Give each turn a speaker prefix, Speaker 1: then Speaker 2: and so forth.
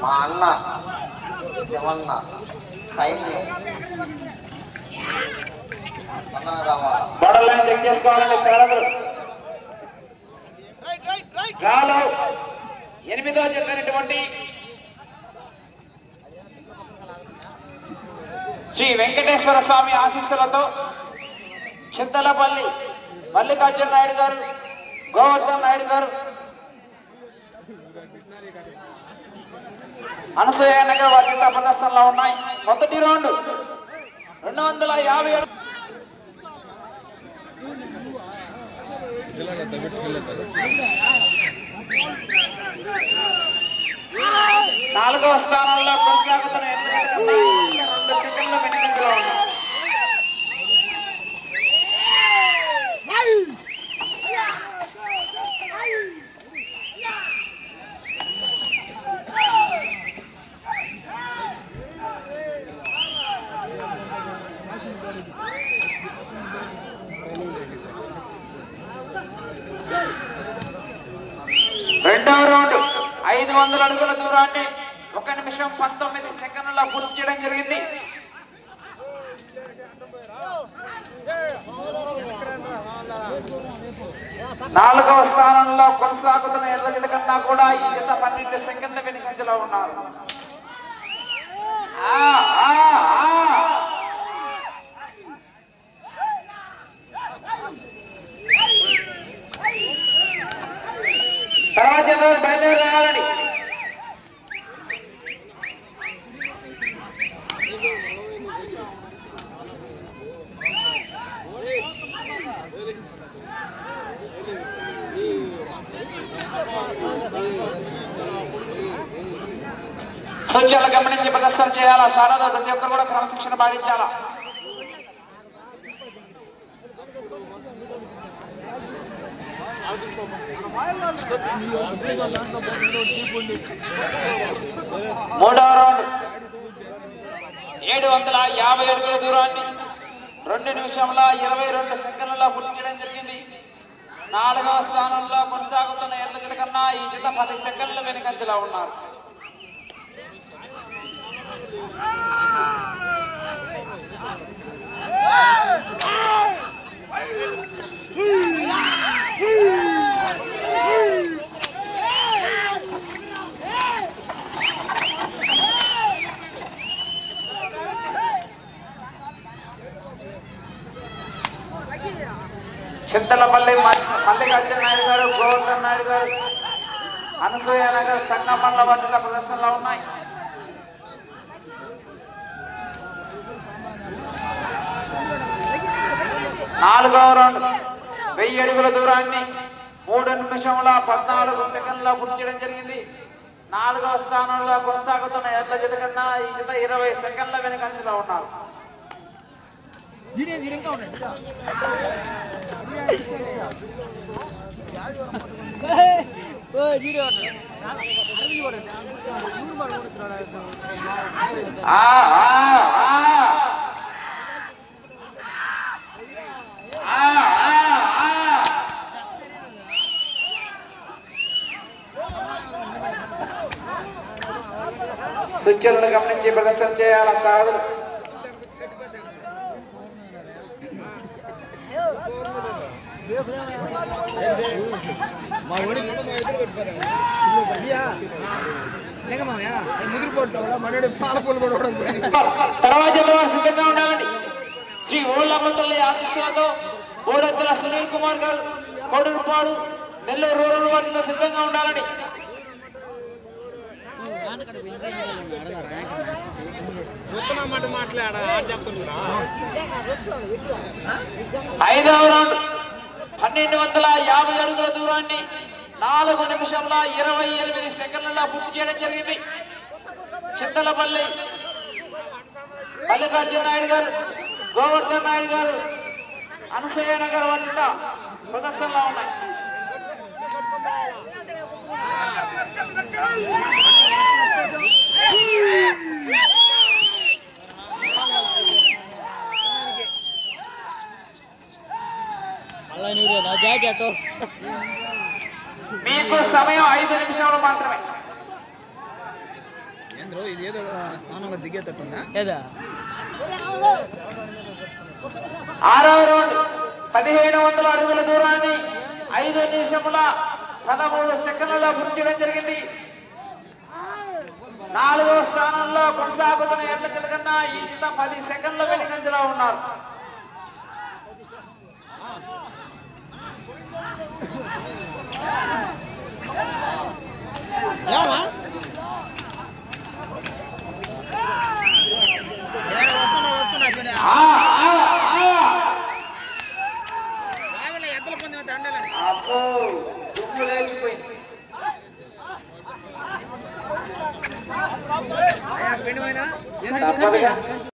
Speaker 1: మా అన్న శివన్న సైన్యం
Speaker 2: బడల్ లైన్ చెక్ చేసుకోవాలండి సారథులు. గాలో 8వ చెప్పినటువంటి శ్రీ వెంకటేశ్వర స్వామి ఆశీస్సులతో చింతలపల్లి మల్లికార్జున నాయుడు గారు, గోవర్ధన్ నాయుడు గారు, అనసూయ నగర్ వారి జత ప్రదర్శనలో ఉన్నాయి. మొదటి రౌండ్ 250 4వ స్థానంలో కొనసాగుతున్న 2 సెకండ్ల వెనుకంజలో ఉన్నాయి. రెండవ రౌండ్ 500 అడుగుల దూరాన్ని 1 నిమిషం 19 సెకండ్ల పూర్తి చేయడం జరిగింది. 4వ స్థానంలో కొనసాగుతున్న ఎర్ర జత కన్నా కూడా ఈ జత 12 సెకండ్ల వెనుకంజలో ఉన్నారు. తర్వాత బయలుదేరి రావాలండి. సూచనలు గమనించి ప్రదర్శన చేయాలా. సారథ ప్రతి ఒక్కరు కూడా క్రమశిక్షణ పాటించాలా. మూడవ రౌండ్ 750 అడుగుల దూరాన్ని 2 నిమిషంల 22 సెకండ్లలో పూర్తి చేయడం జరిగింది. 4వ స్థానంలో కొనసాగుతున్న ఎర్ర జత కన్నా ఈ జత 10 సెకండ్ల వెనుకంజలో ఉన్నారు. చింతలపల్లి మల్లికార్జున నాయుడు గారు, గోవర్ధన్ నాయుడు గారు, అనసూయ నగర్ సంగమండల వద్ద ప్రదర్శనలో ఉన్నాయి. నాలుగవ రౌండ్ 1000 అడుగుల దూరాన్ని 3 నిమిషముల 14 సెకండ్ల పూర్తి చేయడం జరిగింది. 4వ స్థానంలో కొనసాగుతున్న ఎర్ర జత కన్నా ఈ జత 20 సెకండ్ల వెనుకంజలో ఉన్నారు. సూచనలు గమనించి ప్రదర్శన చేయాల సాధులు. తర్వాత సిద్ధంగా ఉండాలండి. శ్రీ ఓళ్ళమ్మతల్లి ఆశీస్సులతో బోడెద్దల సునీల్ కుమార్ గారు, కోడూరుపాడు, నెల్లూరు రూరల్ వారితో సిద్ధంగా ఉండాలండి. ఐదవ రౌండ్ 1250 అడుగుల దూరాన్ని 4 నిమిషంల 28 సెకండ్లలో పూర్తి చేయడం జరిగింది. చింతలపల్లి మల్లికార్జున నాయుడు గారు, గోవర్ధన్ నాయుడు గారు, అనసూయ నగర్ వద్ద ప్రదర్శనలో ఉన్నాయి. మీకు సమయం 5 నిమిషాలు మాత్రమే. ఆరవ రౌండ్ 1700 అడుగుల దూరాన్ని 5 నిమిషముల 13 సెకండ్లలో పూర్తి చేయడం జరిగింది. 4వ స్థానంలో కొనసాగుతున్న ఎడ్ల జత కన్నా ఈ జత 10 సెకండ్ల వెనుకంజలో ఉన్నారు.
Speaker 3: Yeah, man.